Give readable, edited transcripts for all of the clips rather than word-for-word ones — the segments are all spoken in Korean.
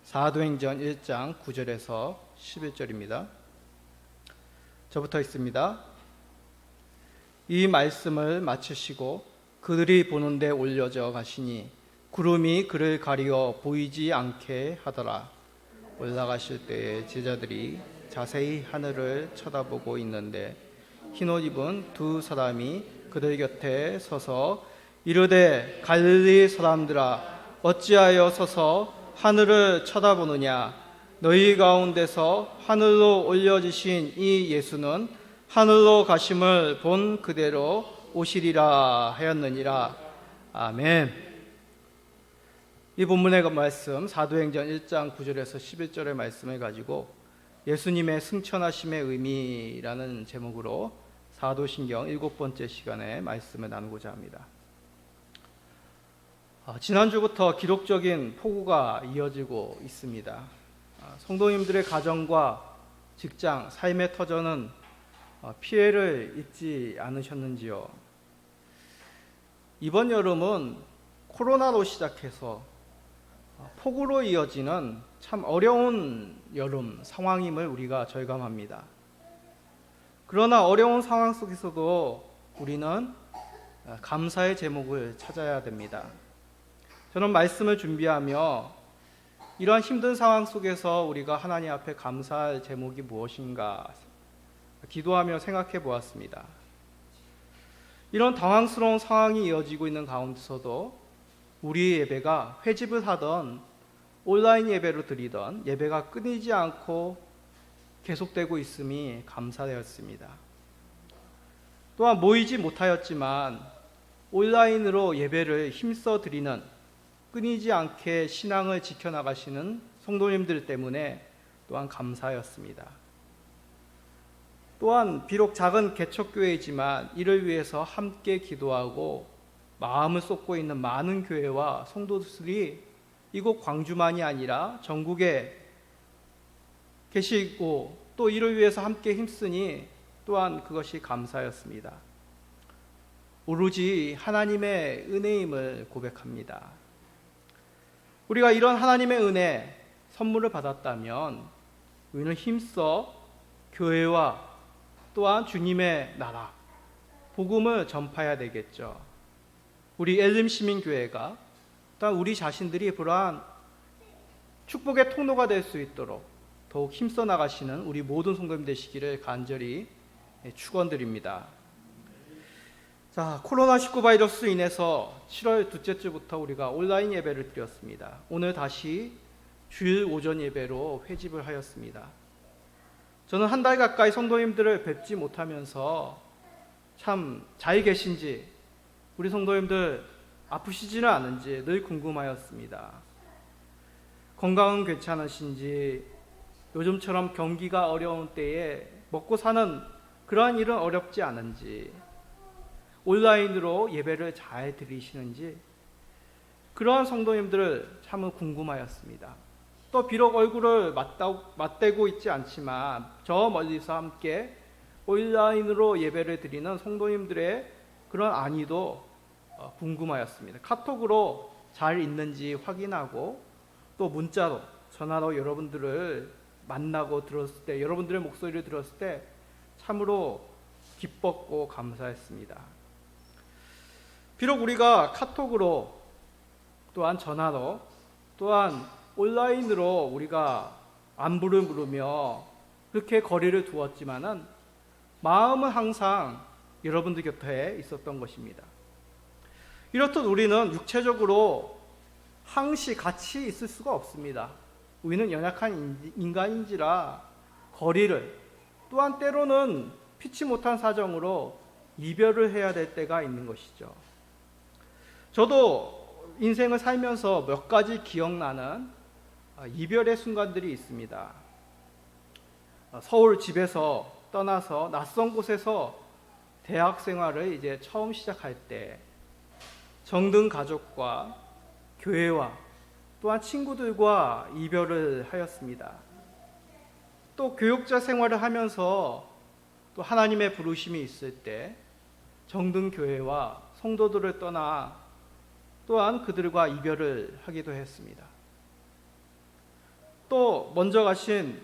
사도행전 1장 9절에서 11절입니다. 저부터 읽습니다. 이 말씀을 마치시고 그들이 보는 데 올려져 가시니 구름이 그를 가리어 보이지 않게 하더라. 올라가실 때에 제자들이 자세히 하늘을 쳐다보고 있는데 흰옷 입은 두 사람이 그들 곁에 서서 이르되 갈릴리 사람들아 어찌하여 서서 하늘을 쳐다보느냐. 너희 가운데서 하늘로 올려지신 이 예수는 하늘로 가심을 본 그대로 오시리라 하였느니라. 아멘. 이 본문의 말씀 사도행전 1장 9절에서 11절의 말씀을 가지고 예수님의 승천하심의 의미라는 제목으로 사도신경 7번째 시간에 말씀을 나누고자 합니다. 지난주부터 기록적인 폭우가 이어지고 있습니다. 성도님들의 가정과 직장, 삶의 터전은 피해를 입지 않으셨는지요? 이번 여름은 코로나로 시작해서 폭우로 이어지는 참 어려운 여름 상황임을 우리가 절감합니다. 그러나 어려운 상황 속에서도 우리는 감사의 제목을 찾아야 됩니다. 저는 말씀을 준비하며 이러한 힘든 상황 속에서 우리가 하나님 앞에 감사할 제목이 무엇인가 기도하며 생각해 보았습니다. 이런 당황스러운 상황이 이어지고 있는 가운데서도 우리 예배가 회집을 하던 온라인 예배로 드리던 예배가 끊이지 않고 계속되고 있음이 감사되었습니다. 또한 모이지 못하였지만 온라인으로 예배를 힘써 드리는 끊이지 않게 신앙을 지켜나가시는 성도님들 때문에 또한 감사였습니다. 또한 비록 작은 개척교회이지만 이를 위해서 함께 기도하고 마음을 쏟고 있는 많은 교회와 성도들이 이곳 광주만이 아니라 전국에 계시고 또 이를 위해서 함께 힘쓰니 또한 그것이 감사였습니다. 오로지 하나님의 은혜임을 고백합니다. 우리가 이런 하나님의 은혜, 선물을 받았다면 우리는 힘써 교회와 또한 주님의 나라, 복음을 전파해야 되겠죠. 우리 엘림시민교회가 또한 우리 자신들이 그러한 축복의 통로가 될 수 있도록 더욱 힘써 나가시는 우리 모든 성도님 되시기를 간절히 축원드립니다. 자, 코로나19 바이러스로 인해서 7월 둘째 주부터 우리가 온라인 예배를 드렸습니다. 오늘 다시 주일 오전 예배로 회집을 하였습니다. 저는 한 달 가까이 성도님들을 뵙지 못하면서 참 잘 계신지, 우리 성도님들 아프시지는 않은지 늘 궁금하였습니다. 건강은 괜찮으신지, 요즘처럼 경기가 어려운 때에 먹고 사는 그러한 일은 어렵지 않은지, 온라인으로 예배를 잘 드리시는지 그러한 성도님들을 참 궁금하였습니다. 또 비록 얼굴을 맞대고 있지 않지만 저 멀리서 함께 온라인으로 예배를 드리는 성도님들의 그런 안위도 궁금하였습니다. 카톡으로 잘 있는지 확인하고 또 문자로, 전화로 여러분들을 만나고 들었을 때, 여러분들의 목소리를 들었을 때 참으로 기뻤고 감사했습니다. 비록 우리가 카톡으로 또한 전화로 또한 온라인으로 우리가 안부를 물으며 그렇게 거리를 두었지만은 마음은 항상 여러분들 곁에 있었던 것입니다. 이렇듯 우리는 육체적으로 항시 같이 있을 수가 없습니다. 우리는 연약한 인간인지라 거리를, 또한 때로는 피치 못한 사정으로 이별을 해야 될 때가 있는 것이죠. 저도 인생을 살면서 몇 가지 기억나는 이별의 순간들이 있습니다. 서울 집에서 떠나서 낯선 곳에서 대학 생활을 이제 처음 시작할 때 정든 가족과 교회와 또한 친구들과 이별을 하였습니다. 또 교육자 생활을 하면서 또 하나님의 부르심이 있을 때 정든 교회와 성도들을 떠나 또한 그들과 이별을 하기도 했습니다. 또 먼저 가신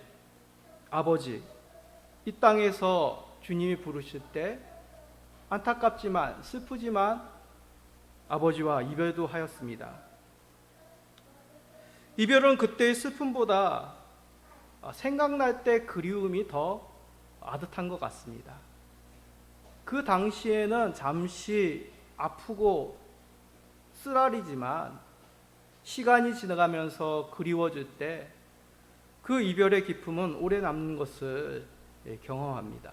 아버지, 이 땅에서 주님이 부르실 때 안타깝지만 슬프지만 아버지와 이별도 하였습니다. 이별은 그때의 슬픔보다 생각날 때 그리움이 더 아득한 것 같습니다. 그 당시에는 잠시 아프고 쓰라리지만 시간이 지나가면서 그리워질 때 그 이별의 기쁨은 오래 남는 것을 경험합니다.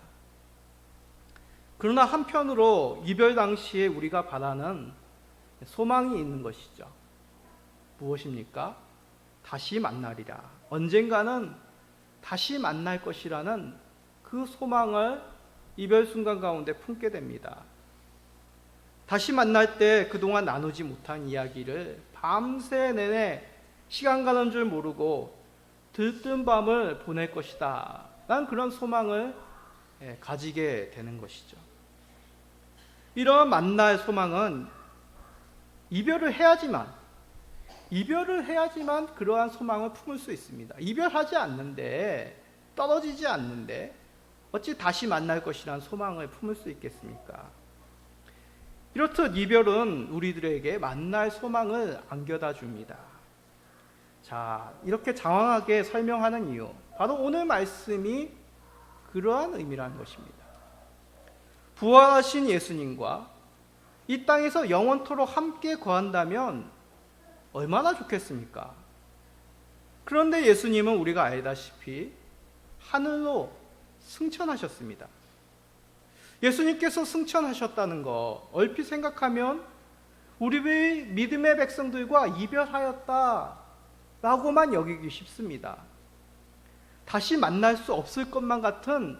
그러나 한편으로 이별 당시에 우리가 바라는 소망이 있는 것이죠. 무엇입니까? 다시 만나리라. 언젠가는 다시 만날 것이라는 그 소망을 이별 순간 가운데 품게 됩니다. 다시 만날 때 그동안 나누지 못한 이야기를 밤새 내내 시간 가는 줄 모르고 들뜬 밤을 보낼 것이다. 난 그런 소망을 가지게 되는 것이죠. 이런 만날 소망은 이별을 해야지만 그러한 소망을 품을 수 있습니다. 이별하지 않는데, 떨어지지 않는데 어찌 다시 만날 것이라는 소망을 품을 수 있겠습니까? 이렇듯 이별은 우리들에게 만날 소망을 안겨다 줍니다. 자, 이렇게 장황하게 설명하는 이유, 바로 오늘 말씀이 그러한 의미라는 것입니다. 부활하신 예수님과 이 땅에서 영원토록 함께 거한다면 얼마나 좋겠습니까? 그런데 예수님은 우리가 알다시피 하늘로 승천하셨습니다. 예수님께서 승천하셨다는 거 얼핏 생각하면 우리의 믿음의 백성들과 이별하였다라고만 여기기 쉽습니다. 다시 만날 수 없을 것만 같은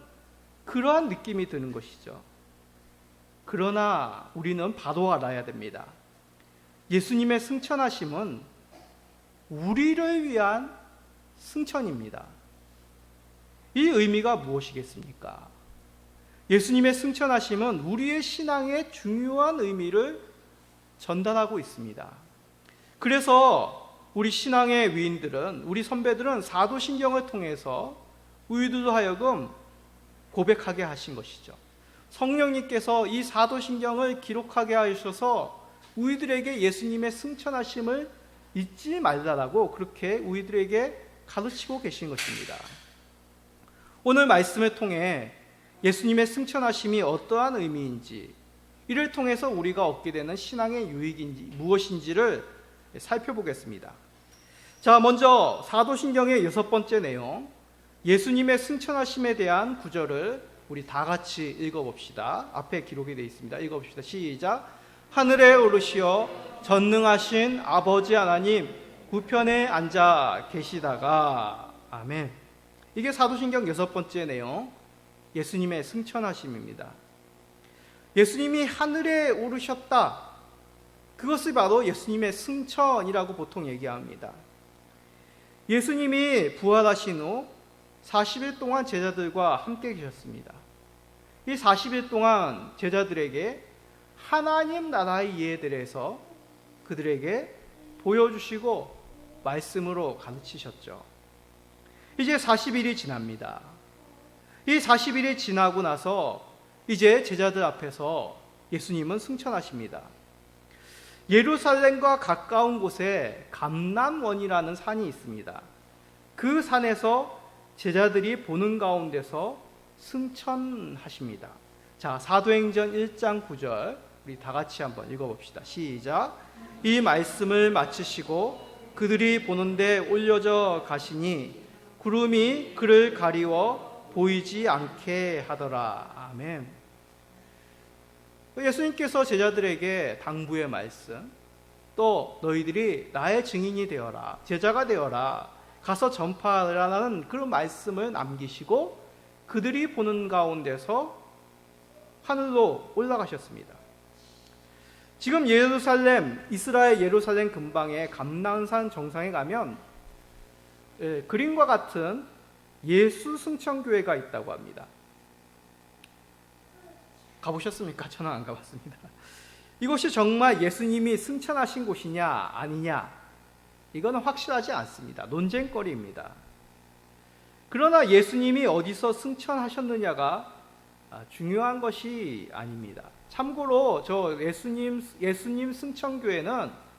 그러한 느낌이 드는 것이죠. 그러나 우리는 바로 알아야 됩니다. 예수님의 승천하심은 우리를 위한 승천입니다. 이 의미가 무엇이겠습니까? 예수님의 승천하심은 우리의 신앙의 중요한 의미를 전달하고 있습니다. 그래서 우리 신앙의 위인들은, 우리 선배들은 사도신경을 통해서 우리들로 하여금 고백하게 하신 것이죠. 성령님께서 이 사도신경을 기록하게 하셔서 우리들에게 예수님의 승천하심을 잊지 말라라고 그렇게 우리들에게 가르치고 계신 것입니다. 오늘 말씀을 통해 예수님의 승천하심이 어떠한 의미인지, 이를 통해서 우리가 얻게 되는 신앙의 유익인지 무엇인지를 살펴보겠습니다. 자, 먼저 사도신경의 6번째 내용, 예수님의 승천하심에 대한 구절을 우리 다 같이 읽어봅시다. 앞에 기록이 되어 있습니다. 읽어봅시다. 시작. 하늘에 오르시어 전능하신 아버지 하나님 우편에 앉아 계시다가. 아멘. 이게 사도신경 6번째 내용, 예수님의 승천하심입니다. 예수님이 하늘에 오르셨다, 그것을 바로 예수님의 승천이라고 보통 얘기합니다. 예수님이 부활하신 후 40일 동안 제자들과 함께 계셨습니다. 이 40일 동안 제자들에게 하나님 나라의 이해에 대해서 그들에게 보여주시고 말씀으로 가르치셨죠. 이제 40일이 지납니다. 이 40일이 지나고 나서 이제 제자들 앞에서 예수님은 승천하십니다. 예루살렘과 가까운 곳에 감람원이라는 산이 있습니다. 그 산에서 제자들이 보는 가운데서 승천하십니다. 자, 사도행전 1장 9절 우리 다 같이 한번 읽어봅시다. 시작. 이 말씀을 마치시고 그들이 보는데 올려져 가시니 구름이 그를 가리워 보이지 않게 하더라. 아멘. 예수님께서 제자들에게 당부의 말씀, 또 너희들이 나의 증인이 되어라, 제자가 되어라, 가서 전파하라는 그런 말씀을 남기시고 그들이 보는 가운데서 하늘로 올라가셨습니다. 지금 예루살렘, 이스라엘 예루살렘 근방의 감람산 정상에 가면 그림과 같은 예수 승천교회가 있다고 합니다. 가보셨습니까? 저는 안 가봤습니다. 이곳이 정말 예수님이 승천하신 곳이냐 아니냐, 이거는 확실하지 않습니다. 논쟁거리입니다. 그러나 예수님이 어디서 승천하셨느냐가 중요한 것이 아닙니다. 참고로 저 예수님 승천교회는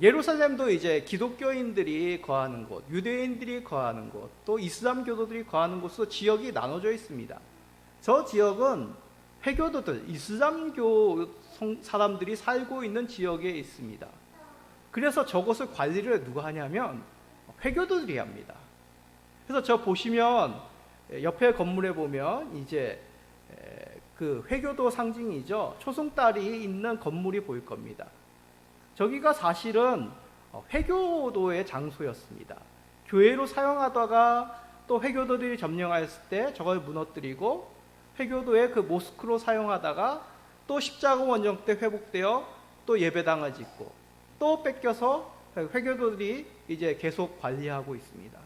예루살렘도 이제 기독교인들이 거하는 곳, 유대인들이 거하는 곳, 또 이슬람 교도들이 거하는 곳으로 지역이 나눠져 있습니다. 저 지역은 회교도들, 이슬람교 사람들이 살고 있는 지역에 있습니다. 그래서 저곳을 관리를 누가 하냐면 회교도들이 합니다. 그래서 저 보시면 옆에 건물에 보면 이제 그 회교도 상징이죠. 초승달이 있는 건물이 보일 겁니다. 저기가 사실은 회교도의 장소였습니다. 교회로 사용하다가 또 회교도들이 점령했을 때 저걸 무너뜨리고 회교도의 그 모스크로 사용하다가 또 십자가 원정 때 회복되어 또 예배당을 짓고 또 뺏겨서 회교도들이 이제 계속 관리하고 있습니다.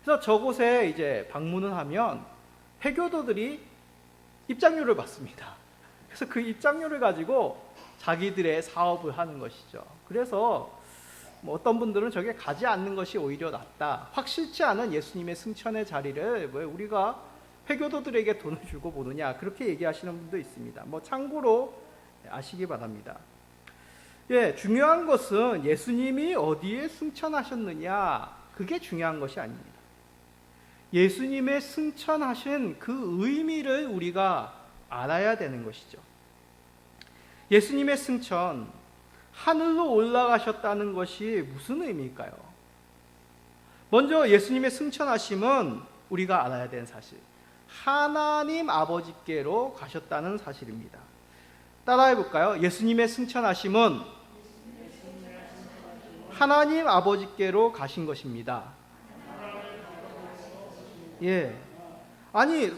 그래서 저곳에 이제 방문을 하면 회교도들이 입장료를 받습니다. 그래서 그 입장료를 가지고 자기들의 사업을 하는 것이죠. 그래서 뭐 어떤 분들은 저게 가지 않는 것이 오히려 낫다. 확실치 않은 예수님의 승천의 자리를 왜 우리가 회교도들에게 돈을 주고 보느냐, 그렇게 얘기하시는 분도 있습니다. 뭐 참고로 아시기 바랍니다. 예, 중요한 것은 예수님이 어디에 승천하셨느냐, 그게 중요한 것이 아닙니다. 예수님의 승천하신 그 의미를 우리가 알아야 되는 것이죠. 예수님의 승천, 하늘로 올라가셨다는 것이 무슨 의미일까요? 먼저 예수님의 승천하심은 우리가 알아야 되는 사실, 하나님 아버지께로 가셨다는 사실입니다. 따라해 볼까요? 예수님의 승천하심은 하나님 아버지께로 가신 것입니다. 예. 아니,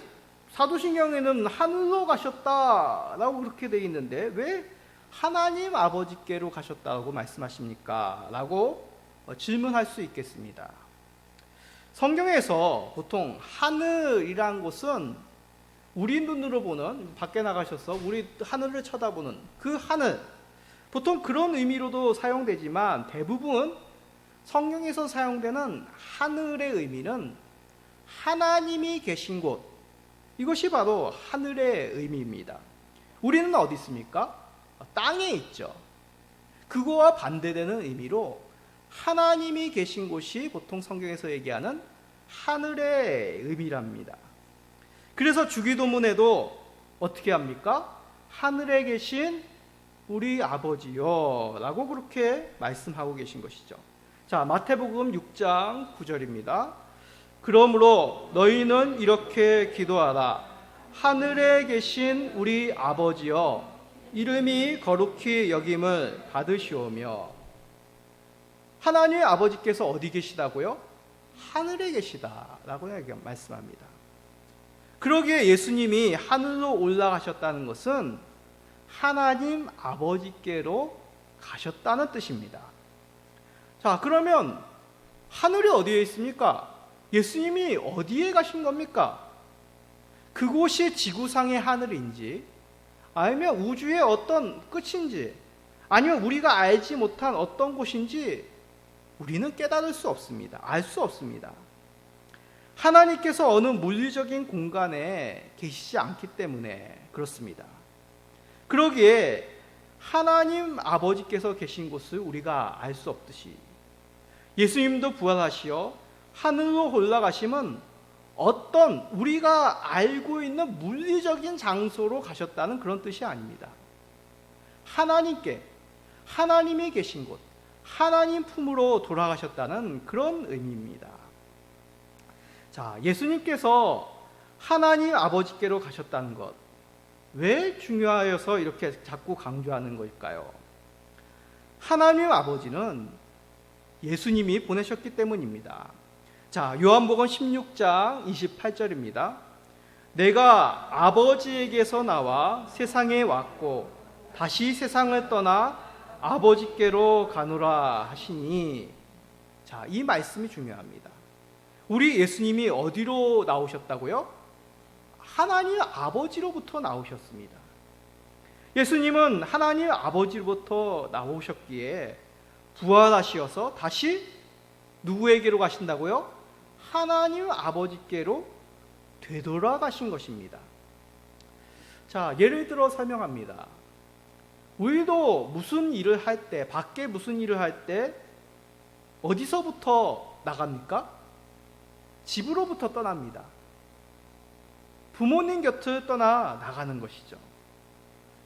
사도신경에는 하늘로 가셨다라고 그렇게 되어 있는데 왜 하나님 아버지께로 가셨다고 말씀하십니까? 라고 질문할 수 있겠습니다. 성경에서 보통 하늘이란 곳은 우리 눈으로 보는, 밖에 나가셔서 우리 하늘을 쳐다보는 그 하늘, 보통 그런 의미로도 사용되지만 대부분 성경에서 사용되는 하늘의 의미는 하나님이 계신 곳, 이것이 바로 하늘의 의미입니다. 우리는 어디 있습니까? 땅에 있죠. 그거와 반대되는 의미로 하나님이 계신 곳이 보통 성경에서 얘기하는 하늘의 의미랍니다. 그래서 주기도문에도 어떻게 합니까? 하늘에 계신 우리 아버지요 라고 그렇게 말씀하고 계신 것이죠. 자, 마태복음 6장 9절입니다. 그러므로 너희는 이렇게 기도하라. 하늘에 계신 우리 아버지여, 이름이 거룩히 여김을 받으시오며. 하나님의 아버지께서 어디 계시다고요? 하늘에 계시다라고 말씀합니다. 그러기에 예수님이 하늘로 올라가셨다는 것은 하나님 아버지께로 가셨다는 뜻입니다. 자, 그러면 하늘이 어디에 있습니까? 예수님이 어디에 가신 겁니까? 그곳이 지구상의 하늘인지, 아니면 우주의 어떤 끝인지, 아니면 우리가 알지 못한 어떤 곳인지 우리는 깨달을 수 없습니다. 알 수 없습니다. 하나님께서 어느 물리적인 공간에 계시지 않기 때문에 그렇습니다. 그러기에 하나님 아버지께서 계신 곳을 우리가 알 수 없듯이 예수님도 부활하시어 하늘로 올라가심은 어떤 우리가 알고 있는 물리적인 장소로 가셨다는 그런 뜻이 아닙니다. 하나님이 계신 곳, 하나님 품으로 돌아가셨다는 그런 의미입니다. 자, 예수님께서 하나님 아버지께로 가셨다는 것, 왜 중요하여서 이렇게 자꾸 강조하는 걸까요? 하나님 아버지는 예수님이 보내셨기 때문입니다. 자, 요한복음 16장 28절입니다. 내가 아버지에게서 나와 세상에 왔고 다시 세상을 떠나 아버지께로 가노라 하시니. 자, 이 말씀이 중요합니다. 우리 예수님이 어디로 나오셨다고요? 하나님 아버지로부터 나오셨습니다. 예수님은 하나님 아버지로부터 나오셨기에 부활하시어서 다시 누구에게로 가신다고요? 하나님 아버지께로 되돌아가신 것입니다. 자, 예를 들어 설명합니다. 우리도 무슨 일을 할 때, 밖에 무슨 일을 할 때 어디서부터 나갑니까? 집으로부터 떠납니다. 부모님 곁을 떠나 나가는 것이죠.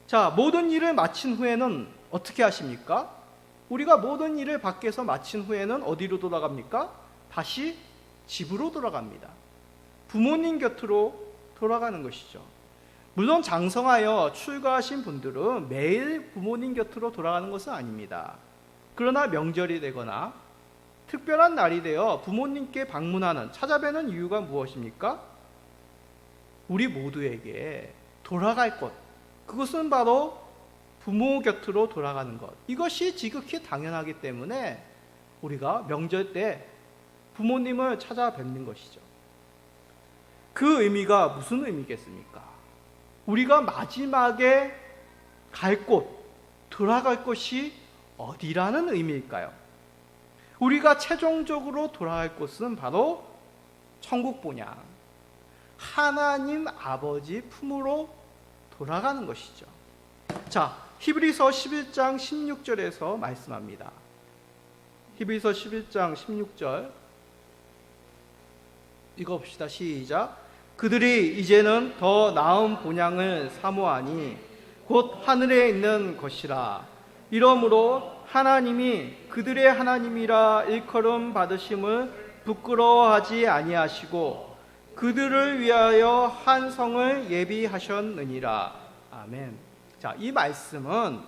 자, 모든 일을 마친 후에는 어떻게 하십니까? 우리가 모든 일을 밖에서 마친 후에는 어디로 돌아갑니까? 다시 집으로 돌아갑니다. 부모님 곁으로 돌아가는 것이죠. 물론 장성하여 출가하신 분들은 매일 부모님 곁으로 돌아가는 것은 아닙니다. 그러나 명절이 되거나 특별한 날이 되어 부모님께 방문하는, 찾아뵈는 이유가 무엇입니까? 우리 모두에게 돌아갈 것, 그것은 바로 부모 곁으로 돌아가는 것. 이것이 지극히 당연하기 때문에 우리가 명절 때 부모님을 찾아뵙는 것이죠. 그 의미가 무슨 의미겠습니까? 우리가 마지막에 갈 곳, 돌아갈 곳이 어디라는 의미일까요? 우리가 최종적으로 돌아갈 곳은 바로 천국 본향, 하나님 아버지 품으로 돌아가는 것이죠. 자, 히브리서 11장 16절에서 말씀합니다. 히브리서 11장 16절 읽어봅시다. 시작. 그들이 이제는 더 나은 본향을 사모하니 곧 하늘에 있는 것이라. 이러므로 하나님이 그들의 하나님이라 일컬음 받으심을 부끄러워하지 아니하시고 그들을 위하여 한 성을 예비하셨느니라. 아멘. 자, 이 말씀은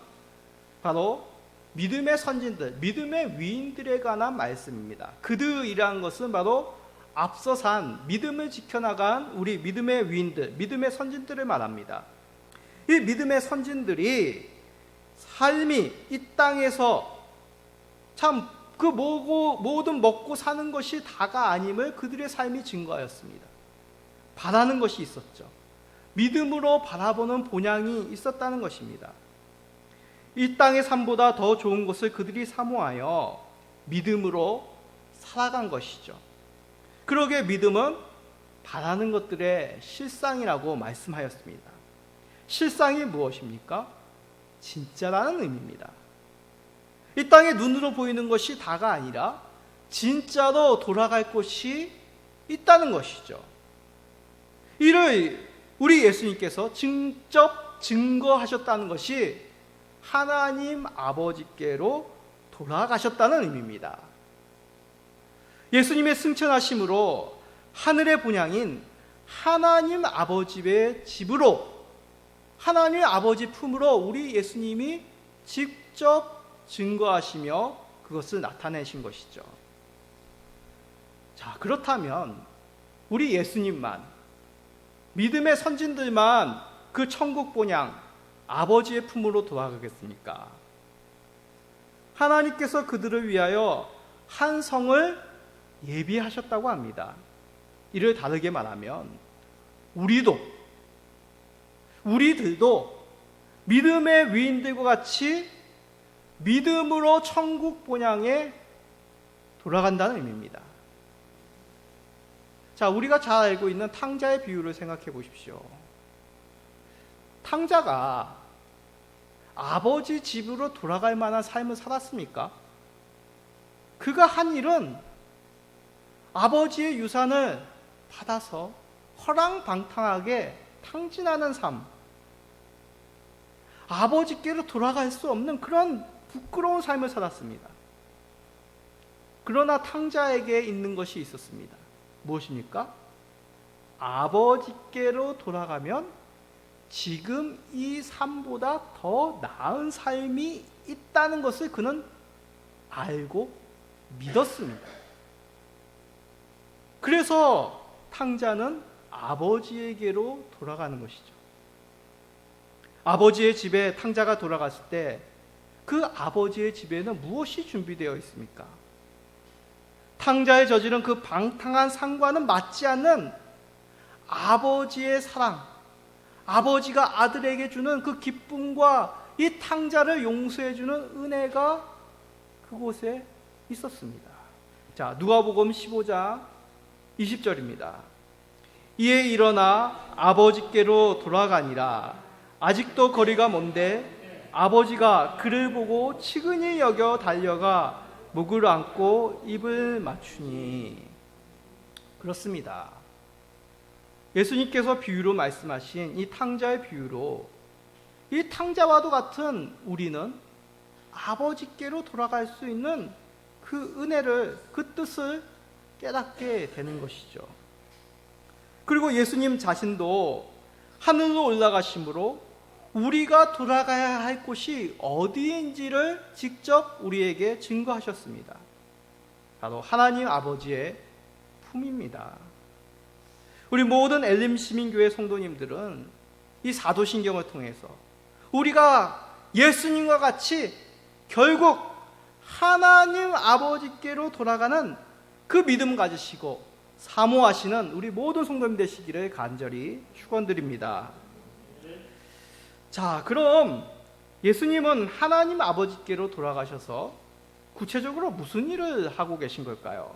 바로 믿음의 선진들, 믿음의 위인들에 관한 말씀입니다. 그들이라는 것은 바로 앞서 산 믿음을 지켜나간 우리 믿음의 위인들, 믿음의 선진들을 말합니다. 이 믿음의 선진들이 삶이 이 땅에서 참 그 모든 먹고 사는 것이 다가 아님을 그들의 삶이 증거하였습니다. 바라는 것이 있었죠. 믿음으로 바라보는 본향이 있었다는 것입니다. 이 땅의 삶보다 더 좋은 것을 그들이 사모하여 믿음으로 살아간 것이죠. 그러기에 믿음은 바라는 것들의 실상이라고 말씀하였습니다. 실상이 무엇입니까? 진짜라는 의미입니다. 이 땅에 눈으로 보이는 것이 다가 아니라 진짜로 돌아갈 곳이 있다는 것이죠. 이를 우리 예수님께서 직접 증거하셨다는 것이 하나님 아버지께로 돌아가셨다는 의미입니다. 예수님의 승천하심으로 하늘의 본향인 하나님 아버지의 집으로, 하나님 아버지 품으로 우리 예수님이 직접 증거하시며 그것을 나타내신 것이죠. 자, 그렇다면 우리 예수님만, 믿음의 선진들만 그 천국 본향 아버지의 품으로 돌아가겠습니까? 하나님께서 그들을 위하여 한 성을 예비하셨다고 합니다. 이를 다르게 말하면 우리들도 믿음의 위인들과 같이 믿음으로 천국 본향에 돌아간다는 의미입니다. 자, 우리가 잘 알고 있는 탕자의 비유를 생각해 보십시오. 탕자가 아버지 집으로 돌아갈 만한 삶을 살았습니까? 그가 한 일은 아버지의 유산을 받아서 허랑방탕하게 탕진하는 삶, 아버지께로 돌아갈 수 없는 그런 부끄러운 삶을 살았습니다. 그러나 탕자에게 있는 것이 있었습니다. 무엇입니까? 아버지께로 돌아가면 지금 이 삶보다 더 나은 삶이 있다는 것을 그는 알고 믿었습니다. 그래서 탕자는 아버지에게로 돌아가는 것이죠. 아버지의 집에 탕자가 돌아갔을 때 그 아버지의 집에는 무엇이 준비되어 있습니까? 탕자의 저지른 그 방탕한 삶과는 맞지 않는 아버지의 사랑, 아버지가 아들에게 주는 그 기쁨과 이 탕자를 용서해 주는 은혜가 그곳에 있었습니다. 자, 누가복음 15장 20절입니다. 이에 일어나 아버지께로 돌아가니라. 아직도 거리가 먼데 아버지가 그를 보고 측은히 여겨 달려가 목을 안고 입을 맞추니. 그렇습니다. 예수님께서 비유로 말씀하신 이 탕자의 비유로 이 탕자와도 같은 우리는 아버지께로 돌아갈 수 있는 그 은혜를, 그 뜻을 깨닫게 되는 것이죠. 그리고 예수님 자신도 하늘로 올라가심으로 우리가 돌아가야 할 곳이 어디인지를 직접 우리에게 증거하셨습니다. 바로 하나님 아버지의 품입니다. 우리 모든 엘림 시민교회 성도님들은 이 사도신경을 통해서 우리가 예수님과 같이 결국 하나님 아버지께로 돌아가는 그 믿음 가지시고 사모하시는 우리 모든 성도님 되시기를 간절히 축원드립니다. 자, 그럼 예수님은 하나님 아버지께로 돌아가셔서 구체적으로 무슨 일을 하고 계신 걸까요?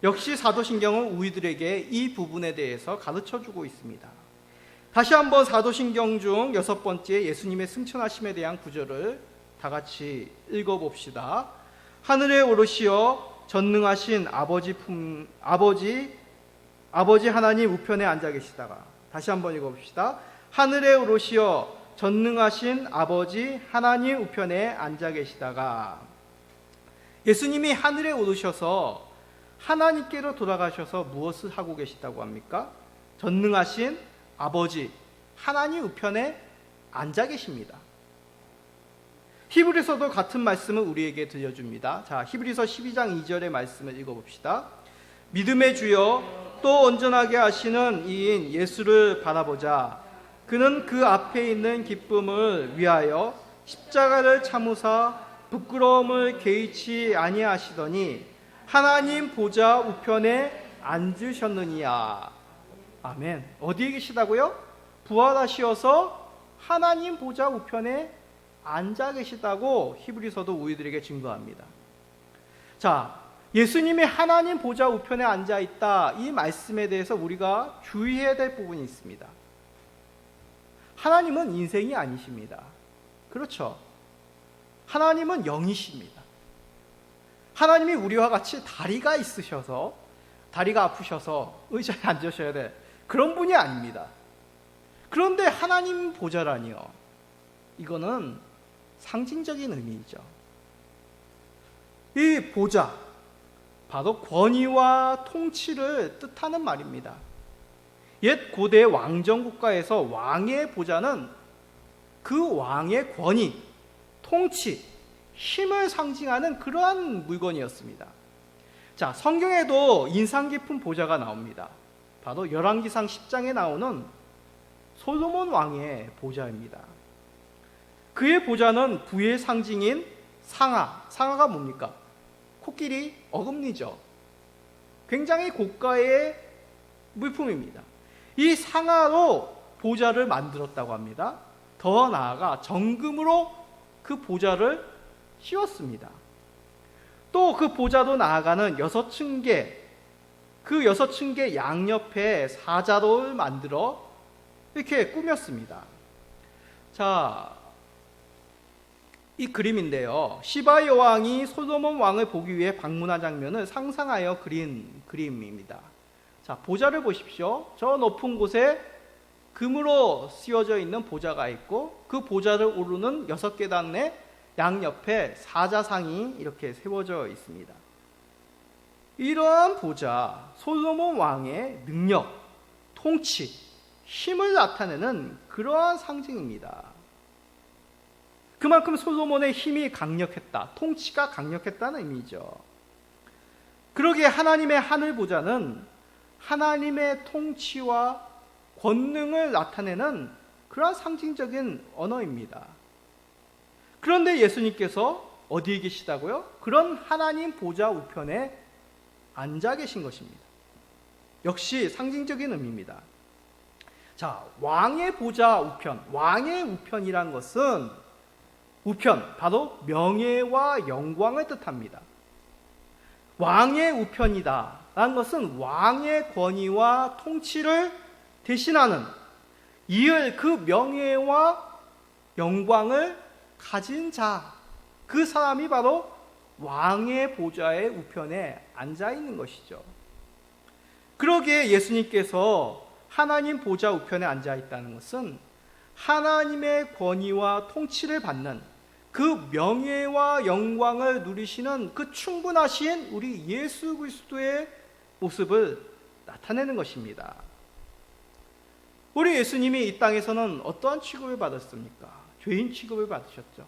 역시 사도신경은 우리들에게 이 부분에 대해서 가르쳐주고 있습니다. 다시 한번 사도신경 중 6번째 예수님의 승천하심에 대한 구절을 다 같이 읽어봅시다. 하늘에 오르시어 전능하신 아버지 하나님 우편에 앉아 계시다가, 다시 한번 읽어봅시다. 하늘에 오르시어 전능하신 아버지 하나님 우편에 앉아 계시다가, 예수님이 하늘에 오르셔서 하나님께로 돌아가셔서 무엇을 하고 계시다고 합니까? 전능하신 아버지 하나님 우편에 앉아 계십니다. 히브리서도 같은 말씀을 우리에게 들려줍니다. 자, 히브리서 12장 2절의 말씀을 읽어봅시다. 믿음의 주여 또 온전하게 하시는 이인 예수를 바라보자. 그는 그 앞에 있는 기쁨을 위하여 십자가를 참으사 부끄러움을 개의치 아니하시더니 하나님 보좌 우편에 앉으셨느니라. 아멘. 어디에 계시다고요? 부활하시어서 하나님 보좌 우편에 앉아 계시다고 히브리서도 우리들에게 증거합니다. 자, 예수님이 하나님 보좌 우편에 앉아 있다, 이 말씀에 대해서 우리가 주의해야 될 부분이 있습니다. 하나님은 인생이 아니십니다. 그렇죠? 하나님은 영이십니다. 하나님이 우리와 같이 다리가 있으셔서, 다리가 아프셔서 의자에 앉으셔야 될 그런 분이 아닙니다. 그런데 하나님 보좌라니요, 이거는 상징적인 의미이죠. 이 보좌, 바로 권위와 통치를 뜻하는 말입니다. 옛 고대 왕정국가에서 왕의 보좌는 그 왕의 권위, 통치, 힘을 상징하는 그러한 물건이었습니다. 자, 성경에도 인상 깊은 보좌가 나옵니다. 바로 열왕기상 10장에 나오는 솔로몬 왕의 보좌입니다. 그의 보좌는 부의 상징인 상아가 뭡니까? 코끼리, 어금니죠. 굉장히 고가의 물품입니다. 이 상아로 보좌를 만들었다고 합니다. 더 나아가 정금으로 그 보좌를 씌웠습니다. 또 그 보좌로 나아가는 6층계, 그 6층계 양옆에 사자로를 만들어 이렇게 꾸몄습니다. 자, 이 그림인데요, 시바 여왕이 솔로몬 왕을 보기 위해 방문한 장면을 상상하여 그린 그림입니다. 자, 보좌를 보십시오. 저 높은 곳에 금으로 씌워져 있는 보좌가 있고, 그 보좌를 오르는 6계단의 양옆에 사자상이 이렇게 세워져 있습니다. 이러한 보좌, 솔로몬 왕의 능력, 통치, 힘을 나타내는 그러한 상징입니다. 그만큼 솔로몬의 힘이 강력했다, 통치가 강력했다는 의미죠. 그러기에 하나님의 하늘 보좌는 하나님의 통치와 권능을 나타내는 그러한 상징적인 언어입니다. 그런데 예수님께서 어디에 계시다고요? 그런 하나님 보좌 우편에 앉아 계신 것입니다. 역시 상징적인 의미입니다. 자, 왕의 보좌 우편, 왕의 우편이란 것은, 우편, 바로 명예와 영광을 뜻합니다. 왕의 우편이다, 라는 것은 왕의 권위와 통치를 대신하는 이을 그 명예와 영광을 가진 자, 그 사람이 바로 왕의 보좌의 우편에 앉아 있는 것이죠. 그러기에 예수님께서 하나님 보좌 우편에 앉아 있다는 것은 하나님의 권위와 통치를 받는 그 명예와 영광을 누리시는 그 충분하신 우리 예수 그리스도의 모습을 나타내는 것입니다. 우리 예수님이 이 땅에서는 어떠한 취급을 받았습니까? 죄인 취급을 받으셨죠.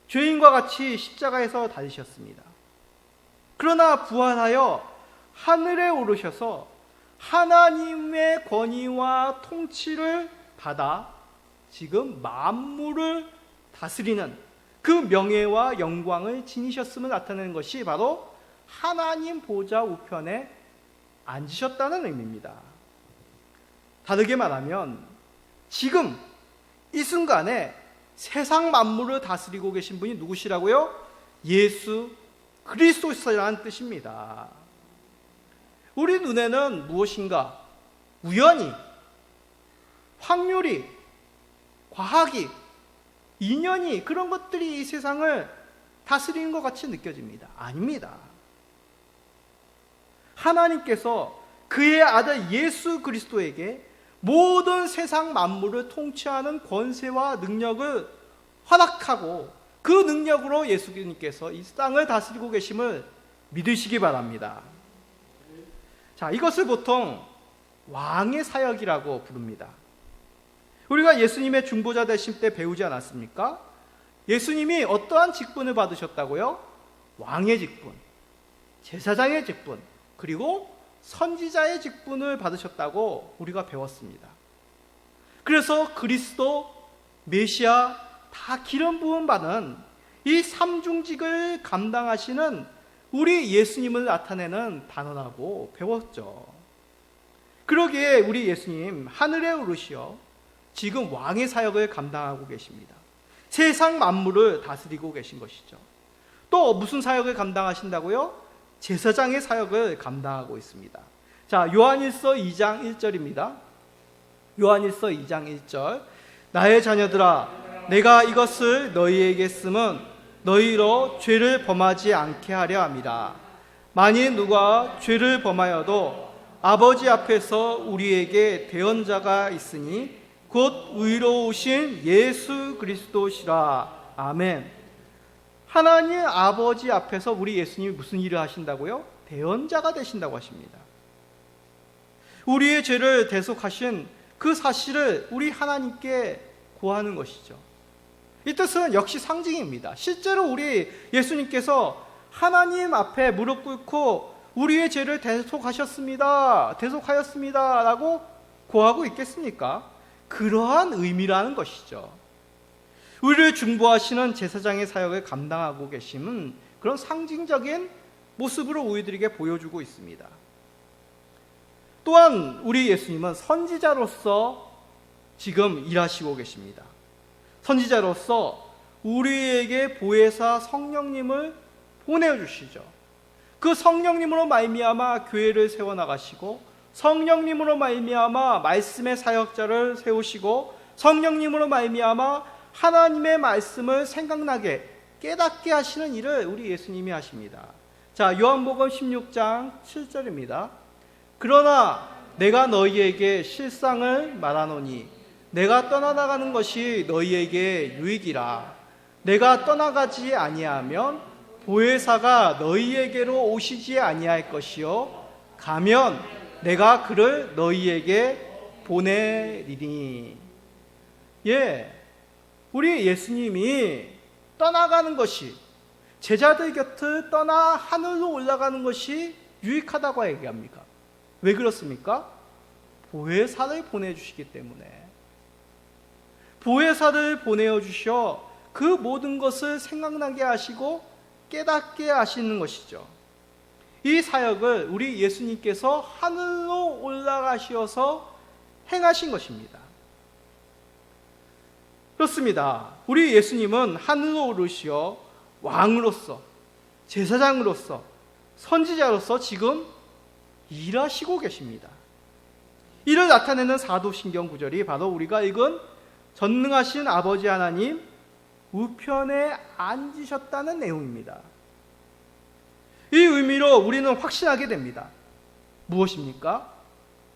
죄인과 같이 십자가에서 달리셨습니다. 그러나 부활하여 하늘에 오르셔서 하나님의 권위와 통치를 받아 지금 만물을 다스리는 그 명예와 영광을 지니셨음을 나타내는 것이 바로 하나님 보좌 우편에 앉으셨다는 의미입니다. 다르게 말하면 지금 이 순간에 세상 만물을 다스리고 계신 분이 누구시라고요? 예수 그리스도시라는 뜻입니다. 우리 눈에는 무엇인가? 우연히, 확률이, 과학이, 인연이, 그런 것들이 이 세상을 다스리는 것 같이 느껴집니다. 아닙니다. 하나님께서 그의 아들 예수 그리스도에게 모든 세상 만물을 통치하는 권세와 능력을 허락하고 그 능력으로 예수님께서 이 땅을 다스리고 계심을 믿으시기 바랍니다. 자, 이것을 보통 왕의 사역이라고 부릅니다. 우리가 예수님의 중보자 되심 때 배우지 않았습니까? 예수님이 어떠한 직분을 받으셨다고요? 왕의 직분, 제사장의 직분, 그리고 선지자의 직분을 받으셨다고 우리가 배웠습니다. 그래서 그리스도, 메시아 다 기름 부음 받은 이 삼중직을 감당하시는 우리 예수님을 나타내는 단어라고 배웠죠. 그러기에 우리 예수님 하늘에 오르시어 지금 왕의 사역을 감당하고 계십니다. 세상 만물을 다스리고 계신 것이죠. 또 무슨 사역을 감당하신다고요? 제사장의 사역을 감당하고 있습니다. 자, 요한일서 2장 1절입니다. 요한일서 2장 1절. 나의 자녀들아, 내가 이것을 너희에게 쓰면 너희로 죄를 범하지 않게 하려 함이라. 만일 누가 죄를 범하여도 아버지 앞에서 우리에게 대언자가 있으니 곧 의로우신 예수 그리스도시라. 아멘. 하나님 아버지 앞에서 우리 예수님이 무슨 일을 하신다고요? 대언자가 되신다고 하십니다. 우리의 죄를 대속하신 그 사실을 우리 하나님께 고하는 것이죠. 이 뜻은 역시 상징입니다. 실제로 우리 예수님께서 하나님 앞에 무릎 꿇고 우리의 죄를 대속하였습니다 라고 고하고 있겠습니까? 그러한 의미라는 것이죠. 우리를 중보하시는 제사장의 사역을 감당하고 계심은 그런 상징적인 모습으로 우리들에게 보여주고 있습니다. 또한 우리 예수님은 선지자로서 지금 일하시고 계십니다. 선지자로서 우리에게 보혜사 성령님을 보내주시죠. 그 성령님으로 말미암아 교회를 세워나가시고 성령님으로 말미암아 말씀의 사역자를 세우시고 성령님으로 말미암아 하나님의 말씀을 생각나게 깨닫게 하시는 일을 우리 예수님이 하십니다. 자, 요한복음 16장 7절입니다. 그러나 내가 너희에게 실상을 말하노니 내가 떠나가는 것이 너희에게 유익이라. 내가 떠나가지 아니하면 보혜사가 너희에게로 오시지 아니할 것이요 가면 내가 그를 너희에게 보내리니. 예, 우리 예수님이 떠나가는 것이, 제자들 곁을 떠나 하늘로 올라가는 것이 유익하다고 얘기합니까? 왜 그렇습니까? 보혜사를 보내주시기 때문에. 보혜사를 보내주셔 그 모든 것을 생각나게 하시고 깨닫게 하시는 것이죠. 이 사역을 우리 예수님께서 하늘로 올라가셔서 행하신 것입니다. 그렇습니다. 우리 예수님은 하늘로 오르시어 왕으로서, 제사장으로서, 선지자로서 지금 일하시고 계십니다. 이를 나타내는 사도신경 구절이 바로 우리가 읽은 전능하신 아버지 하나님 우편에 앉으셨다는 내용입니다. 이 의미로 우리는 확신하게 됩니다. 무엇입니까?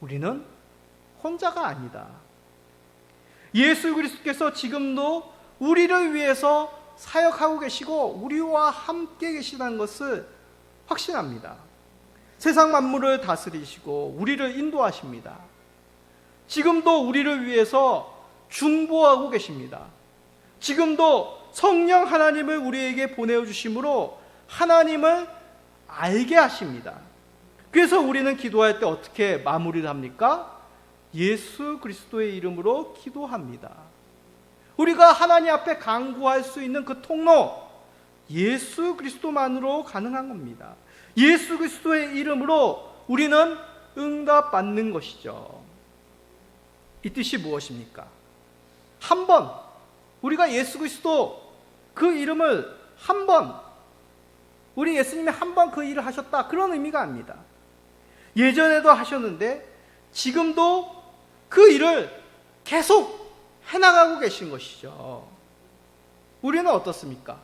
우리는 혼자가 아니다. 예수 그리스도께서 지금도 우리를 위해서 사역하고 계시고 우리와 함께 계시다는 것을 확신합니다. 세상 만물을 다스리시고 우리를 인도하십니다. 지금도 우리를 위해서 중보하고 계십니다. 지금도 성령 하나님을 우리에게 보내주심으로 하나님을 알게 하십니다. 그래서 우리는 기도할 때 어떻게 마무리를 합니까? 예수 그리스도의 이름으로 기도합니다. 우리가 하나님 앞에 간구할 수 있는 그 통로, 예수 그리스도만으로 가능한 겁니다. 예수 그리스도의 이름으로 우리는 응답받는 것이죠. 이 뜻이 무엇입니까? 한 번, 우리가 예수 그리스도 그 이름을 한 번, 우리 예수님이 한 번 그 일을 하셨다, 그런 의미가 아닙니다. 예전에도 하셨는데 지금도 그 일을 계속 해나가고 계신 것이죠. 우리는 어떻습니까?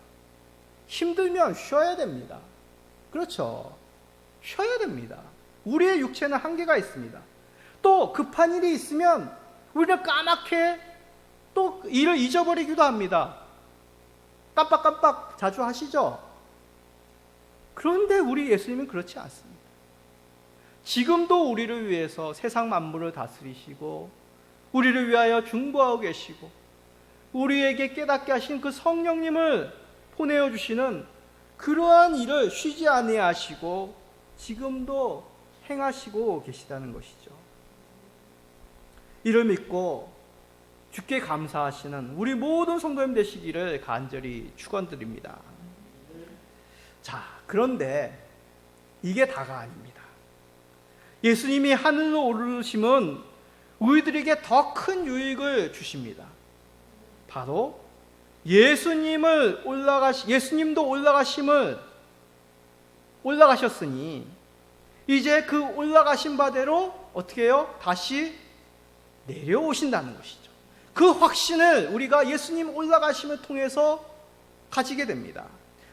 힘들면 쉬어야 됩니다. 그렇죠. 쉬어야 됩니다. 우리의 육체는 한계가 있습니다. 또 급한 일이 있으면 우리는 까맣게 또 일을 잊어버리기도 합니다. 깜빡깜빡 자주 하시죠? 그런데 우리 예수님은 그렇지 않습니다. 지금도 우리를 위해서 세상 만물을 다스리시고 우리를 위하여 중보하고 계시고 우리에게 깨닫게 하신 그 성령님을 보내어 주시는 그러한 일을 쉬지 아니하시고 지금도 행하시고 계시다는 것이죠. 이를 믿고 주께 감사하시는 우리 모든 성도님 되시기를 간절히 축원드립니다. 자, 그런데 이게 다가 아닙니다. 예수님이 하늘로 오르심은 우리들에게 더 큰 유익을 주십니다. 바로 예수님도 올라가셨으니 이제 그 올라가신 바대로 어떻게 해요? 다시 내려오신다는 것이죠. 그 확신을 우리가 예수님 올라가심을 통해서 가지게 됩니다.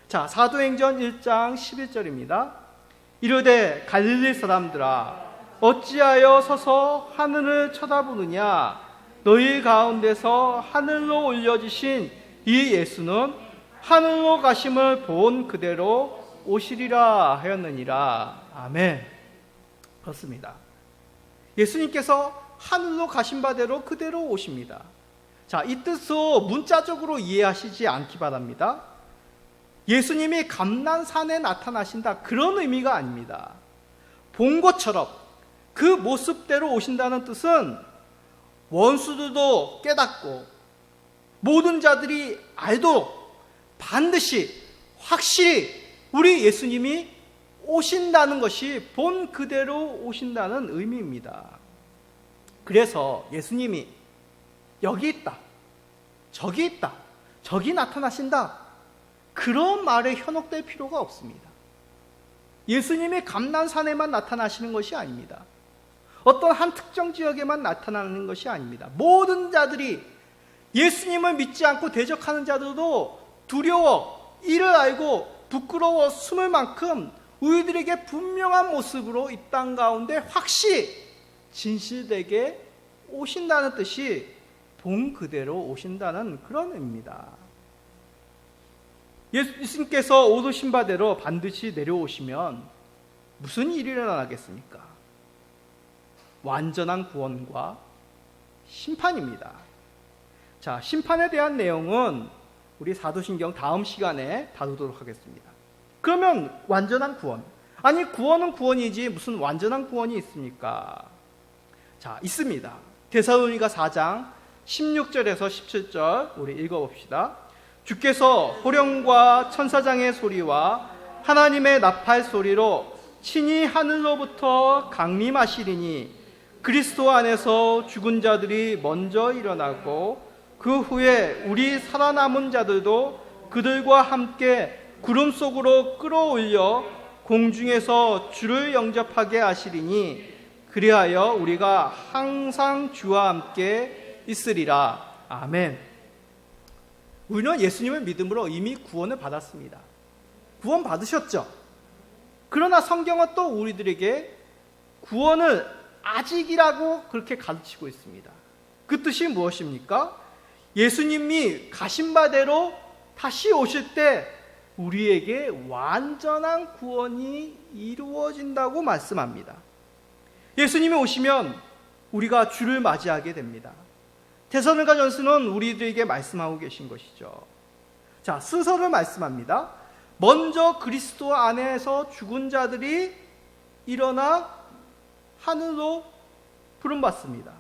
자, 사도행전 1장 11절입니다. 이르되 갈릴리 사람들아 어찌하여 서서 하늘을 쳐다보느냐? 너희 가운데서 하늘로 올려지신 이 예수는 하늘로 가심을 본 그대로 오시리라 하였느니라. 아멘. 그렇습니다. 예수님께서 하늘로 가신 바대로 그대로 오십니다. 자, 이 뜻을 문자적으로 이해하시지 않기 바랍니다. 예수님이 감난산에 나타나신다, 그런 의미가 아닙니다. 본 것처럼 그 모습대로 오신다는 뜻은 원수들도 깨닫고 모든 자들이 알도록 반드시 확실히 우리 예수님이 오신다는 것이 본 그대로 오신다는 의미입니다. 그래서 예수님이 여기 있다, 저기 있다, 저기 나타나신다, 그런 말에 현혹될 필요가 없습니다. 예수님이 감난산에만 나타나시는 것이 아닙니다. 어떤 한 특정 지역에만 나타나는 것이 아닙니다. 모든 자들이 예수님을 믿지 않고 대적하는 자들도 두려워, 이를 알고 부끄러워 숨을 만큼 우리들에게 분명한 모습으로 이 땅 가운데 확실히 진실되게 오신다는 뜻이 본 그대로 오신다는 그런 의미입니다. 예수님께서 오르신 바대로 반드시 내려오시면 무슨 일이 일어나겠습니까? 완전한 구원과 심판입니다. 자, 심판에 대한 내용은 우리 사도신경 다음 시간에 다루도록 하겠습니다. 그러면 완전한 구원, 아니 구원은 구원이지 무슨 완전한 구원이 있습니까? 자, 있습니다. 데살로니가 4장 16절에서 17절 우리 읽어봅시다. 주께서 호령과 천사장의 소리와 하나님의 나팔 소리로 친히 하늘로부터 강림하시리니 그리스도 안에서 죽은 자들이 먼저 일어나고 그 후에 우리 살아남은 자들도 그들과 함께 구름 속으로 끌어올려 공중에서 주를 영접하게 하시리니 그리하여 우리가 항상 주와 함께 있으리라. 아멘. 우리는 예수님을 믿음으로 이미 구원을 받았습니다. 구원 받으셨죠? 그러나 성경은 또 우리들에게 구원을 아직이라고 그렇게 가르치고 있습니다. 그 뜻이 무엇입니까? 예수님이 가신 바대로 다시 오실 때 우리에게 완전한 구원이 이루어진다고 말씀합니다. 예수님이 오시면 우리가 주를 맞이하게 됩니다. 데살로니가전서는 우리들에게 말씀하고 계신 것이죠. 자, 스서를 말씀합니다. 먼저 그리스도 안에서 죽은 자들이 일어나 하늘로 부름받습니다.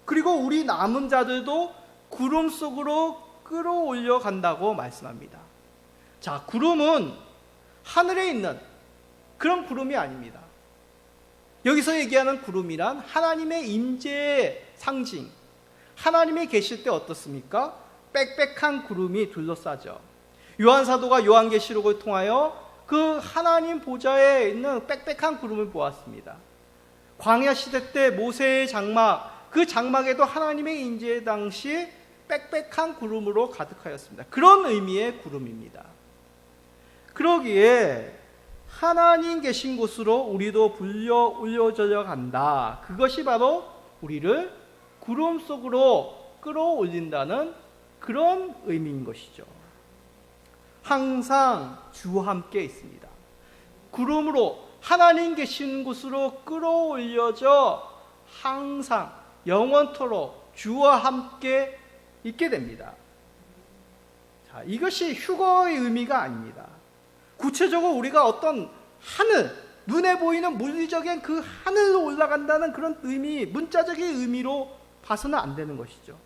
그리고 우리 남은 자들도 구름 속으로 끌어올려 간다고 말씀합니다. 자, 구름은 하늘에 있는 그런 구름이 아닙니다. 여기서 얘기하는 구름이란 하나님의 임재의 상징, 하나님이 계실 때 어떻습니까? 빽빽한 구름이 둘러싸죠. 요한사도가 요한계시록을 통하여 그 하나님 보좌에 있는 빽빽한 구름을 보았습니다. 광야 시대 때 모세의 장막, 그 장막에도 하나님의 임재 당시 빽빽한 구름으로 가득하였습니다. 그런 의미의 구름입니다. 그러기에 하나님 계신 곳으로 우리도 불려 올려져 간다. 그것이 바로 우리를 구름 속으로 끌어올린다는 그런 의미인 것이죠. 항상 주와 함께 있습니다. 구름으로 하나님 계신 곳으로 끌어올려져 항상 영원토록 주와 함께 있게 됩니다. 자, 이것이 휴거의 의미가 아닙니다. 구체적으로 우리가 어떤 하늘, 눈에 보이는 물리적인 그 하늘로 올라간다는 그런 의미, 문자적인 의미로 봐서는 안 되는 것이죠.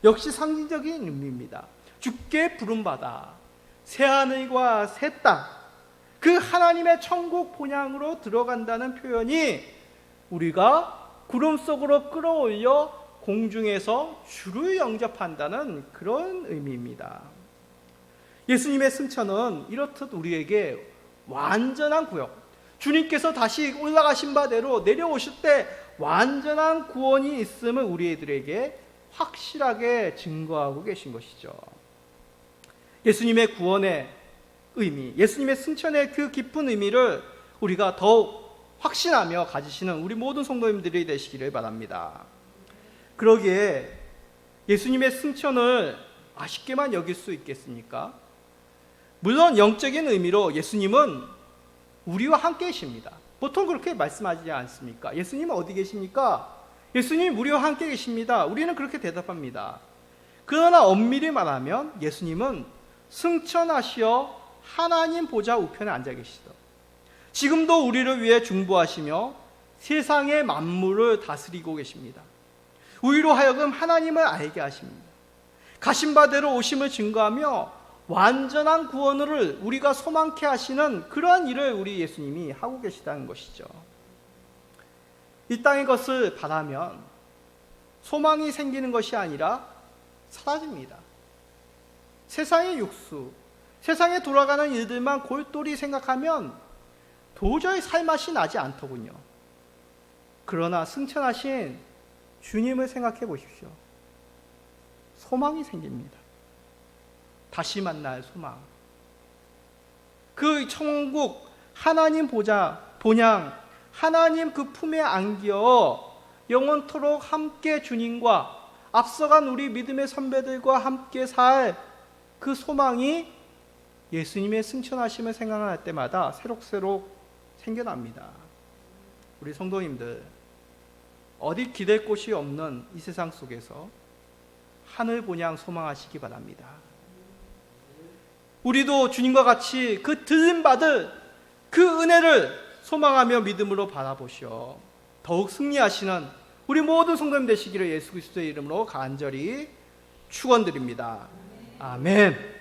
역시 상징적인 의미입니다. 주께 부름받아 새하늘과 새 땅, 그 하나님의 천국 본향으로 들어간다는 표현이 우리가 구름 속으로 끌어올려 공중에서 주를 영접한다는 그런 의미입니다. 예수님의 승천은 이렇듯 우리에게 완전한 구역, 주님께서 다시 올라가신 바대로 내려오실 때 완전한 구원이 있음을 우리들에게 확실하게 증거하고 계신 것이죠. 예수님의 구원의 의미, 예수님의 승천의 그 깊은 의미를 우리가 더욱 확신하며 가지시는 우리 모든 성도님들이 되시기를 바랍니다. 그러기에 예수님의 승천을 아쉽게만 여길 수 있겠습니까? 물론 영적인 의미로 예수님은 우리와 함께 계십니다. 보통 그렇게 말씀하지 않습니까? 예수님은 어디 계십니까? 예수님 우리와 함께 계십니다. 우리는 그렇게 대답합니다. 그러나 엄밀히 말하면 예수님은 승천하시어 하나님 보좌 우편에 앉아 계시다. 지금도 우리를 위해 중보하시며 세상의 만물을 다스리고 계십니다. 우리로 하여금 하나님을 알게 하십니다. 가신 바대로 오심을 증거하며 완전한 구원을 우리가 소망케 하시는 그러한 일을 우리 예수님이 하고 계시다는 것이죠. 이 땅의 것을 바라면 소망이 생기는 것이 아니라 사라집니다. 세상의 육수, 세상에 돌아가는 일들만 골똘히 생각하면 도저히 살맛이 나지 않더군요. 그러나 승천하신 주님을 생각해 보십시오. 소망이 생깁니다. 다시 만날 소망. 그 천국 하나님 본향 하나님 그 품에 안겨 영원토록 함께 주님과 앞서간 우리 믿음의 선배들과 함께 살 그 소망이 예수님의 승천하심을 생각할 때마다 새록새록 생겨납니다. 우리 성도님들, 어디 기댈 곳이 없는 이 세상 속에서 하늘 본향 소망하시기 바랍니다. 우리도 주님과 같이 그 들림받을 그 은혜를 소망하며 믿음으로 바라보시어 더욱 승리하시는 우리 모든 성도님 되시기를 예수 그리스도의 이름으로 간절히 축원드립니다. 아멘.